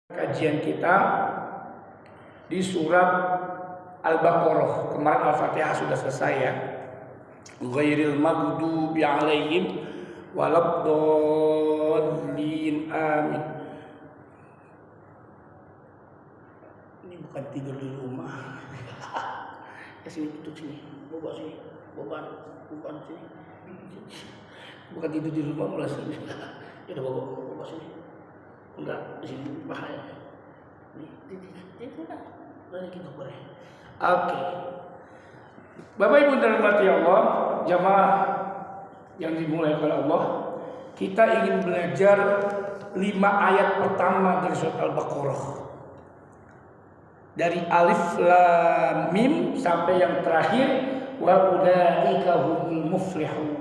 Kajian kita di surat Al-Baqarah. Kemarin Al-Fatihah sudah selesai ya. Ghairil maghdubi alaihim waladdallin. Amin. Ini bukan tidur di rumah. Ya sini tutup sini. Boba sini. Bukan sini. Bukan tidur di rumah malah sini. Ya udah boba sini. Enggak, di sini bahaya. Itu lah. Boleh gitu boleh. Oke. Bapak Ibu dan dirahmati Allah, jamaah yang dimulai oleh Allah, kita ingin belajar 5 ayat pertama dari surat Al-Baqarah. Dari alif lam mim sampai yang terakhir wa ulaika humul muflihun.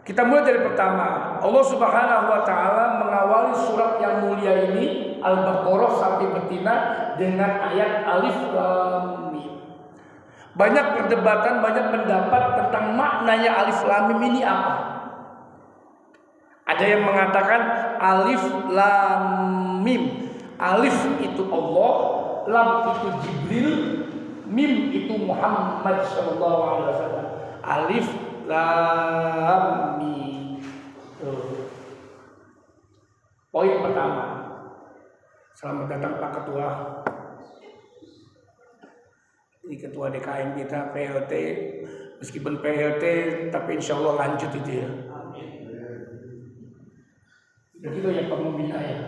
Kita mulai dari pertama. Allah Subhanahu wa taala mengawali surat yang mulia ini Al-Baqarah sampai betina dengan ayat alif lam mim. Banyak perdebatan, banyak pendapat tentang maknanya alif lam mim ini apa. Ada yang mengatakan alif lam mim. Alif itu Allah, lam itu Jibril, mim itu Muhammad sallallahu alaihi wasallam. Alif lam mim. Poin pertama. Selamat datang Pak Ketua. Ini Ketua DKM kita PLT. Meskipun PLT tapi insya Allah lanjut itu ya. Begitu ya Pak Membina ya.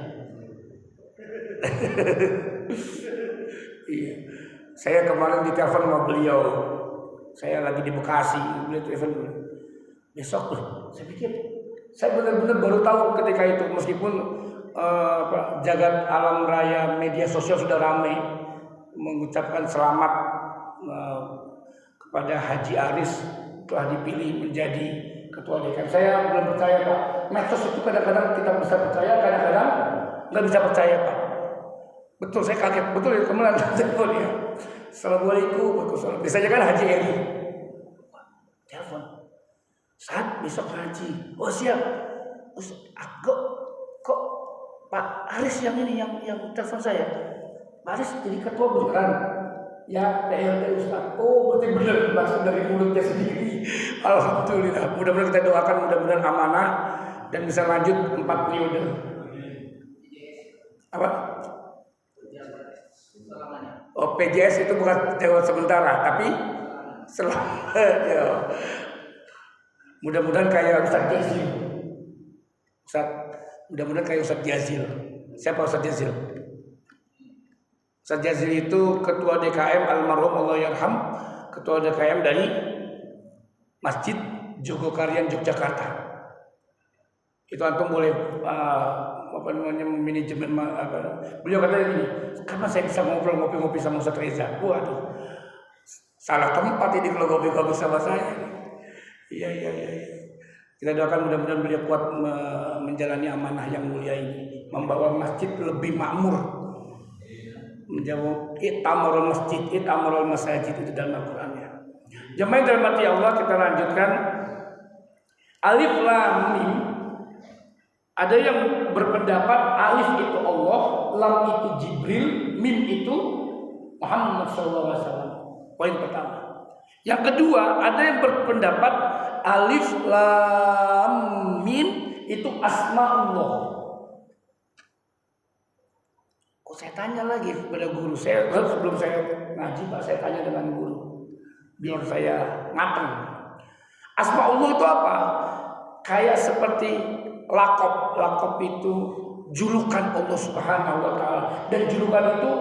Iya. Saya kemarin ditelepon sama beliau. Saya lagi di Bekasi, beliau telepon besok tuh. Saya pikir, saya benar-benar baru tahu ketika itu, meskipun jagat alam raya media sosial sudah ramai mengucapkan selamat kepada Haji Aris telah dipilih menjadi ketua DKM. Saya belum percaya Pak. Medsos itu kadang-kadang kita bisa percaya, kadang-kadang nggak bisa percaya Pak. Betul, saya kaget. Betul ya, kemarin telepon ya. Assalamualaikum. Biasanya kan Haji Eri. Telepon. Saat besok haji. Oh siap. Kok Pak Aris yang ini yang telepon saya. Pak Aris jadi ketua beneran. Ya PLT Ustaz. Oh berarti benar langsung dari mulutnya sendiri. Alhamdulillah. Mudah-mudahan kita doakan mudah-mudahan amanah dan bisa lanjut 4 periode. Apa? Oh PJS itu bukan jawab sementara, tapi ya. Mudah-mudahan kayak Ustaz Jazil. Mudah-mudahan kayak Ustaz Jazil. Siapa Ustaz Jazil? Ustaz Jazil itu ketua DKM almarhum Allah yarham, ketua DKM dari Masjid Jogokarian Yogyakarta. Itu antum boleh manajemen beliau katanya gini, kapan saya bisa ngobrol ngopi-ngopi sama Ustaz Reza? Waduh, salah tempat ini kalau ngopi-ngopi sama saya. Iya. Kita doakan mudah-mudahan beliau kuat menjalani amanah yang mulia ini, membawa masjid lebih makmur, menjawab itamarul masjid, itamarul masajid itu dalam Al-Qur'annya. Jemaah yang dirahmati Allah, kita lanjutkan alif lam mim. Ada yang berpendapat alif itu Allah, lam itu Jibril, mim itu Muhammad SAW. Poin pertama. Yang kedua, ada yang berpendapat alif lam mim itu asma'ullah. Kok saya tanya lagi kepada guru saya, sebelum saya ngaji Pak, saya tanya dengan guru biar saya matang. Asma'ullah itu apa? Kayak seperti lakop itu julukan Allah Subhanahu wa taala, dan julukan itu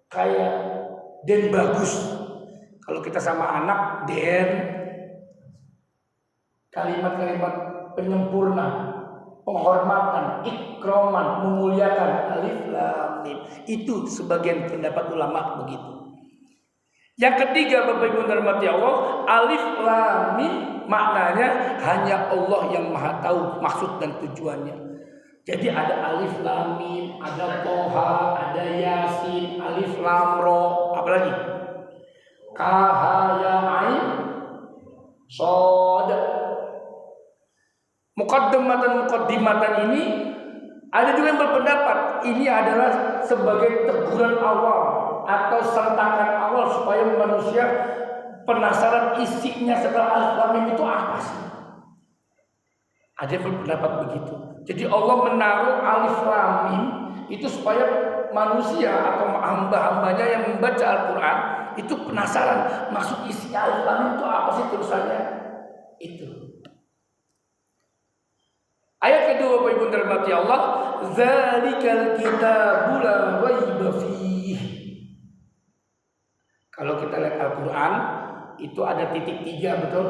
kayak Den Bagus. Kalau kita sama anak Den, kalimat-kalimat penyempurna, penghormatan, ikroman, memuliakan, alif lam mim. Itu sebagian pendapat ulama begitu. Yang ketiga Bapak Ibu dirahmati Allah, alif lam mim maknanya hanya Allah yang Maha tahu maksud dan tujuannya. Jadi ada alif lam mim, ada Toha, ada Yasin, alif lam ro, apa lagi? Kaf ya ain shad. Muqaddimatan ini Ada juga yang berpendapat ini adalah sebagai teguran awal atau sentakan awal supaya manusia penasaran isinya setelah Alif Lam Mim itu apa sih? Ada yang berpendapat begitu. Jadi Allah menaruh Alif Lam Mim itu supaya manusia atau hamba-hambanya yang membaca Al-Quran itu penasaran maksud isi Alif Lam Mim itu apa sih tulisannya itu. Ayat kedua Bapak Ibu dirahmati Allah, zalikal kitabul la raiba fiih. Kalau kita lihat Al-Quran itu ada titik 3, betul?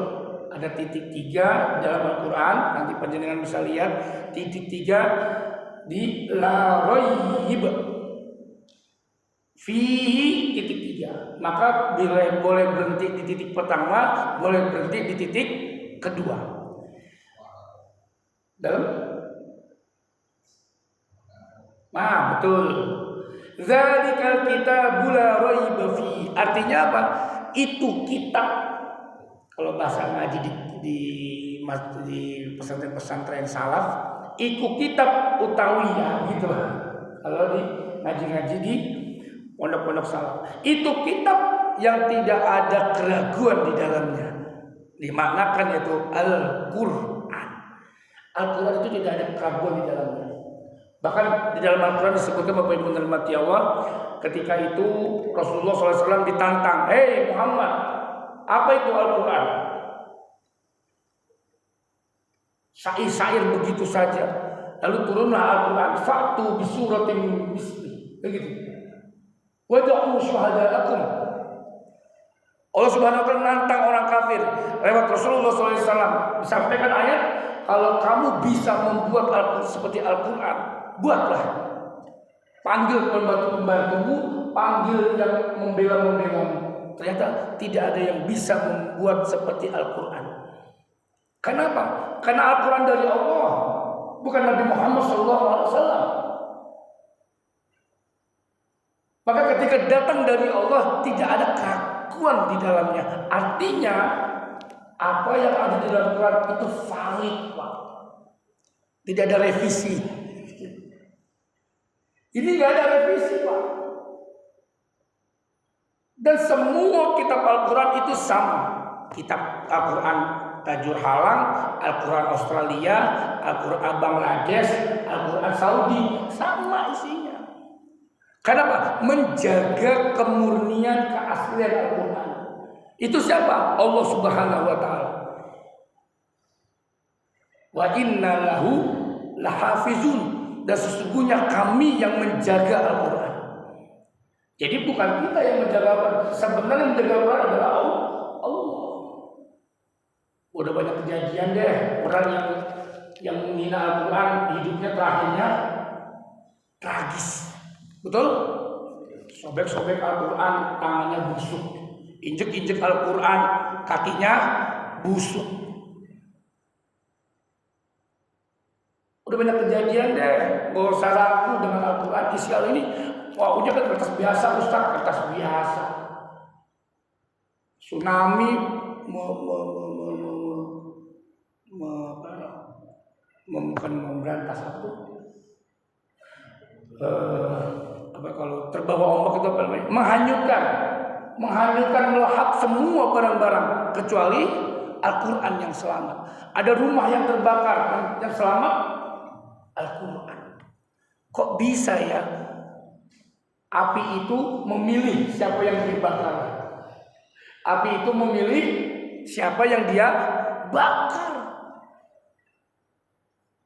Ada titik 3 dalam Al-Quran. Nanti panjenengan bisa lihat titik 3 di la raib fiih titik 3. Maka boleh berhenti di titik pertama, boleh berhenti di titik kedua. Dalam? Nah, betul. Zalikal kitabul la raiba fiih. Artinya apa? Itu kitab. Kalau bahasa ngaji di pesantren salaf, itu kitab utawiyah gitu. Kalau di ngaji-ngaji di pondok-pondok salaf, itu kitab yang tidak ada keraguan di dalamnya. Dimaknakan yaitu Al-Qur'an. Al-Quran itu tidak ada keraguan di dalamnya. Bahkan di dalam Al-Quran disebutkan Bapak Ibu dirahmati Allah, ketika itu Rasulullah SAW ditantang, "Hei Muhammad, apa itu Al-Quran?" Syair-syair begitu saja. Lalu turunlah Al-Quran, "Fa'tu bi suratin misli." Begitu. "Wad'u syuhada'akum." Allah Subhanahu wa taala nantang orang kafir lewat Rasulullah SAW. Disampaikan ayat, kalau kamu bisa membuat Al-Quran seperti Al-Quran, buatlah. Panggil pembantu-pembantumu, panggil yang membela-membelamu. Ternyata tidak ada yang bisa membuat seperti Al-Quran. Kenapa? Karena Al-Quran dari Allah, bukan Nabi Muhammad SAW. Maka ketika datang dari Allah, tidak ada keraguan di dalamnya. Artinya apa yang ada di dalam Quran itu valid, Pak. Tidak ada revisi. Ini nggak ada revisi, Pak. Dan semua kitab Al-Quran itu sama. Kitab Al-Quran Tajur Halang, Al-Quran Australia, Al-Quran Bangladesh, Al-Quran Saudi, sama isinya. Kenapa? Menjaga kemurnian keaslian Al-Quran. Itu siapa? Allah Subhanahu wa taala. Wa inna lahu lahafizun. Dan sesungguhnya kami yang menjaga Al-Quran. Jadi bukan kita yang menjaga Al-Quran. Sebenarnya menjaga Al-Quran adalah Allah. Udah banyak kejadian deh, orang yang menghina Al-Quran, hidupnya terakhirnya tragis. Betul? Sobek-sobek Al-Quran, tangannya busuk. Injek-injek Al-Quran, kakinya busuk. Udah banyak kejadian deh. Gak usah ragu dengan Al-Quran. Isi Al ini, wah udah kan kertas biasa, Ustaz, kertas biasa. Tsunami memberantas apa? Kalau terbawa ombak itu apa namanya? Menghanyutkan melahap semua barang-barang kecuali Al-Quran yang selamat. Ada rumah yang terbakar, yang selamat Al-Quran. Kok bisa ya api itu memilih siapa yang dibakar? Api itu memilih siapa yang dia bakar.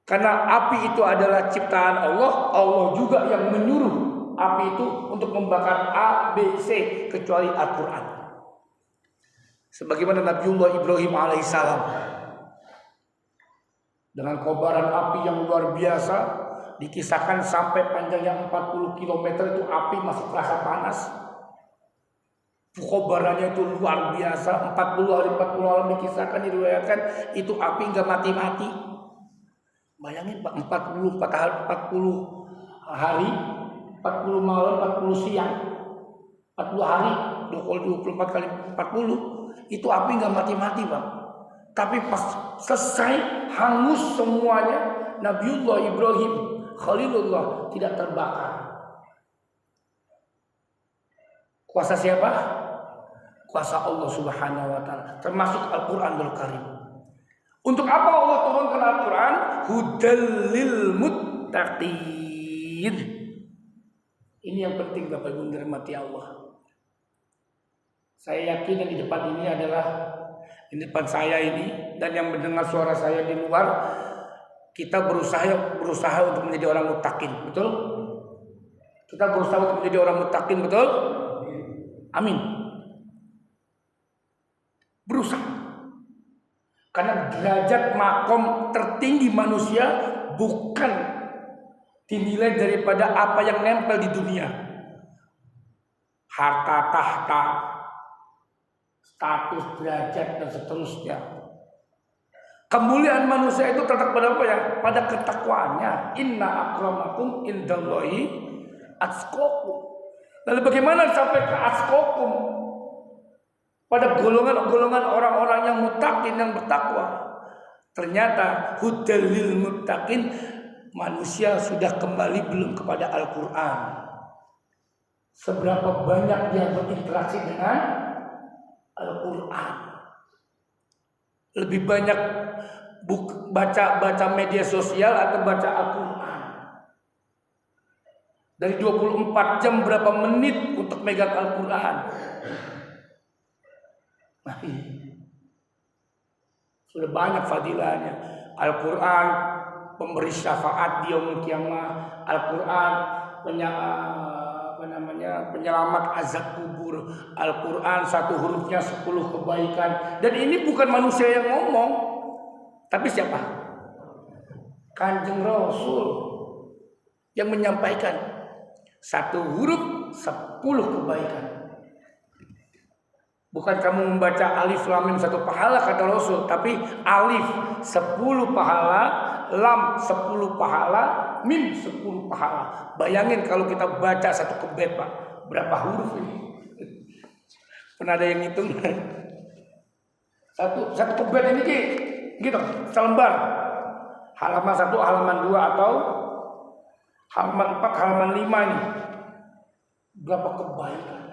Karena api itu adalah ciptaan Allah, Allah juga yang menyuruh api itu untuk membakar A, B, C kecuali Al-Quran. Sebagaimana Nabiullah Ibrahim alaihissalam dengan kobaran api yang luar biasa, dikisahkan sampai panjangnya 40 km itu api masih terasa panas. Kobarannya itu luar biasa, 40 hari 40 malam dikisahkan, diriwayatkan itu api nggak mati-mati. Bayangin Pak, 40 hari, 40 malam, 40 siang, 40 hari, 24 kali 40, itu api nggak mati-mati Pak. Tapi pas selesai, hangus semuanya, Nabiullah Ibrahim Khalilullah tidak terbakar. Kuasa siapa? Kuasa Allah Subhanahu wa taala, termasuk Al-Qur'anul Karim. Untuk apa Allah turunkan Al-Qur'an? Hudal lil muttaqin. Ini yang penting Bapak Ibu dirahmati Allah. Saya yakin yang di depan ini adalah di depan saya ini dan yang mendengar suara saya di luar, kita berusaha untuk menjadi orang muttaqin, betul? Kita berusaha untuk menjadi orang muttaqin, betul? Amin. Berusaha. Karena derajat makom tertinggi manusia bukan dinilai daripada apa yang nempel di dunia. Harta tahta, status, derajat, dan seterusnya. Kemuliaan manusia itu terletak pada apa ya? Pada ketakwaannya. Inna akramakum indallahi atqakum. Lalu bagaimana sampai ke atqakum? Pada golongan-golongan orang-orang yang muttaqin, yang bertakwa. Ternyata hudal lil muttaqin, manusia sudah kembali belum kepada Al-Quran. Seberapa banyak dia berinteraksi dengan Al-Quran. Lebih banyak baca media sosial atau baca Al-Quran. Dari 24 jam berapa menit untuk megang Al-Quran. Nah, sudah banyak fadilahnya. Al-Quran pemberi syafaat di yaumul qiyamah. Al-Quran penyelamat azab kubur. Al-Quran satu hurufnya 10 kebaikan. Dan ini bukan manusia yang ngomong, tapi siapa? Kanjeng Rasul yang menyampaikan satu huruf 10 kebaikan. Bukan kamu membaca alif lam mim 1 pahala kata Rasul, tapi alif 10 pahala, lam 10 pahala, mim 10 pahala. Bayangin kalau kita baca satu kebet, Pak, berapa huruf ini? Pernah ada yang ngitung? Satu kebet ini gitu, selembar. Halaman 1, halaman 2 atau halaman 4, halaman 5 ini. Berapa kebaikan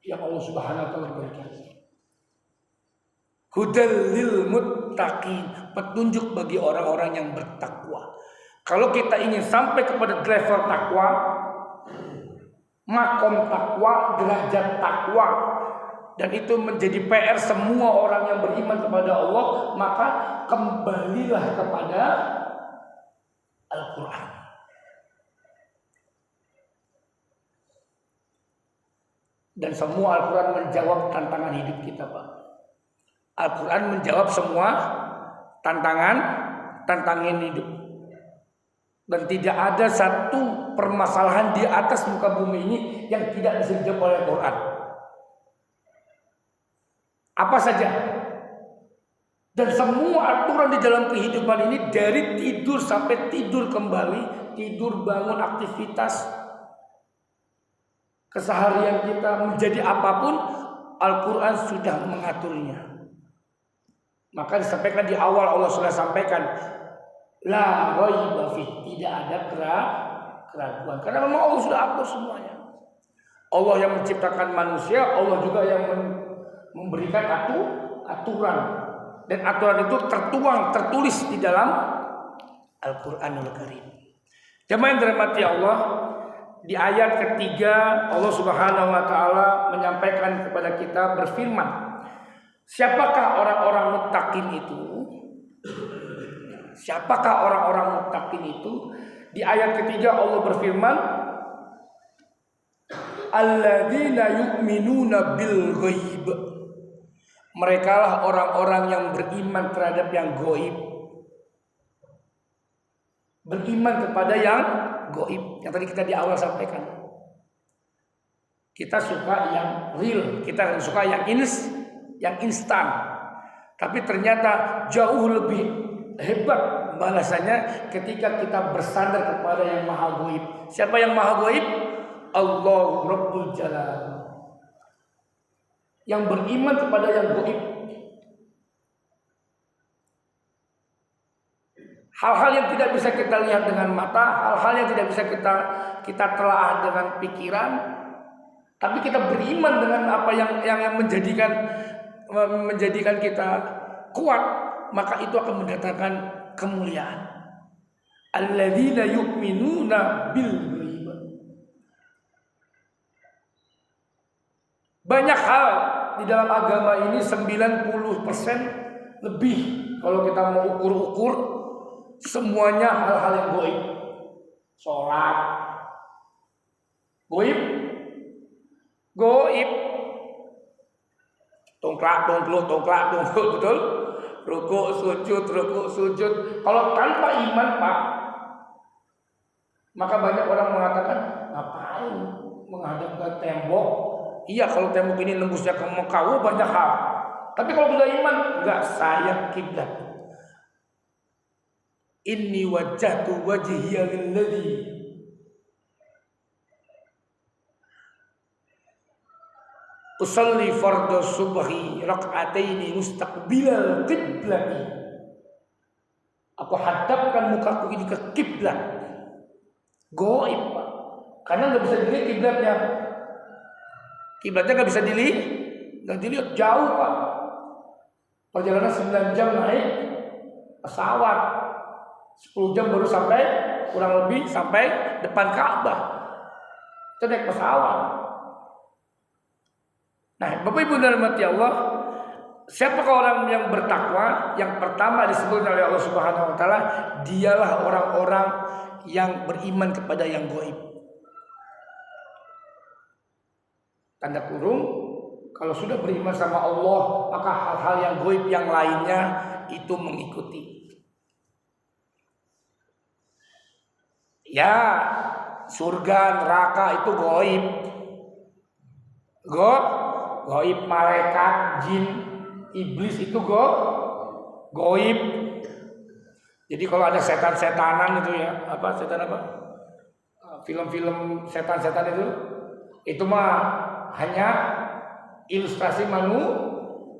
yang Allah Subhanahu wa taala berikan. Hudal lil muttaqin, petunjuk bagi orang-orang yang bertakwa. Kalau kita ingin sampai kepada level takwa, makom takwa, derajat takwa, dan itu menjadi PR semua orang yang beriman kepada Allah, maka kembalilah kepada Al-Quran. Dan semua Al-Quran menjawab tantangan hidup kita, Pak. Al-Quran menjawab semua tantangan hidup. Dan tidak ada satu permasalahan di atas muka bumi ini yang tidak bisa dijawab oleh Al-Quran. Apa saja. Dan semua aturan di dalam kehidupan ini, dari tidur sampai tidur kembali, tidur, bangun, aktivitas keseharian kita menjadi apapun, Al-Quran sudah mengaturnya. Maka disampaikan di awal, Allah sudah sampaikan, la raiba fi, tidak ada keraguan. Karena memang Allah sudah atur semuanya. Allah yang menciptakan manusia, Allah juga yang memberikan aturan. Dan aturan itu tertulis di dalam Al-Quranul Karim. Jemaah yang dirahmati Allah, di ayat ketiga Allah Subhanahu wa taala menyampaikan kepada kita, berfirman, siapakah orang-orang muttaqin itu? Siapakah orang-orang muttaqin itu? Di ayat ketiga Allah berfirman, alladzina yu'minuna bil ghaib. Merekalah orang-orang yang beriman terhadap yang gaib. Beriman kepada yang gaib, yang tadi kita di awal sampaikan. Kita suka yang real, kita suka yang instan. Tapi ternyata jauh lebih hebat balasannya ketika kita bersandar kepada yang maha gaib. Siapa yang maha gaib? Allah Rabbul Jalal. Yang beriman kepada yang gaib. Hal-hal yang tidak bisa kita lihat dengan mata, hal-hal yang tidak bisa kita telaah dengan pikiran, tapi kita beriman dengan apa yang menjadikan kita kuat, maka itu akan mendatangkan kemuliaan. Alladzina yu'minuna bil ghaib. Banyak hal di dalam agama ini 90% lebih kalau kita mau ukur-ukur, semuanya hal-hal yang gaib. Sholat gaib, gaib. Tongklak, betul? Rukuk, sujud. Kalau tanpa iman, Pak, maka banyak orang mengatakan, ngapain menghadap ke tembok? Iya, kalau tembok ini nembusnya ke Mekah, banyak hal. Tapi kalau sudah iman, enggak, saya kiblat. Inni wajjahtu wajhiya lilladzi usalli fardhu subhi rak'ataini mustaqbilal qiblati. Aku hadapkan mukaku ini ke kiblat. Gaib, Pak. Karena nggak bisa dilihat kiblatnya. Kiblatnya nggak bisa dilihat jauh, Pak. Perjalanan 9 jam naik pesawat, 10 jam baru sampai, kurang lebih sampai depan Ka'bah. Itu naik pesawat. Nah, Bapak Ibu dirahmati Allah, siapakah orang yang bertakwa? Yang pertama disebut oleh Allah Subhanahu wa taala, dialah orang-orang yang beriman kepada yang gaib. Tanda kurung, kalau sudah beriman sama Allah, maka hal-hal yang gaib yang lainnya itu mengikuti. Ya, surga, neraka itu gaib. Gaib, malaikat, jin, iblis itu gaib. Jadi kalau ada setan-setanan itu ya, film-film setan-setan itu mah hanya ilustrasi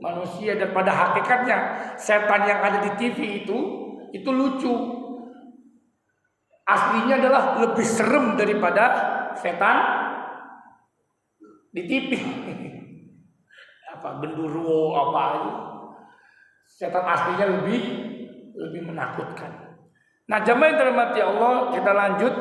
manusia, dan pada hakikatnya setan yang ada di TV itu lucu. Aslinya adalah lebih serem daripada setan di TV. Genderuwo itu. Setan aslinya lebih menakutkan. Nah, jamaah yang dirahmati Allah, kita lanjut.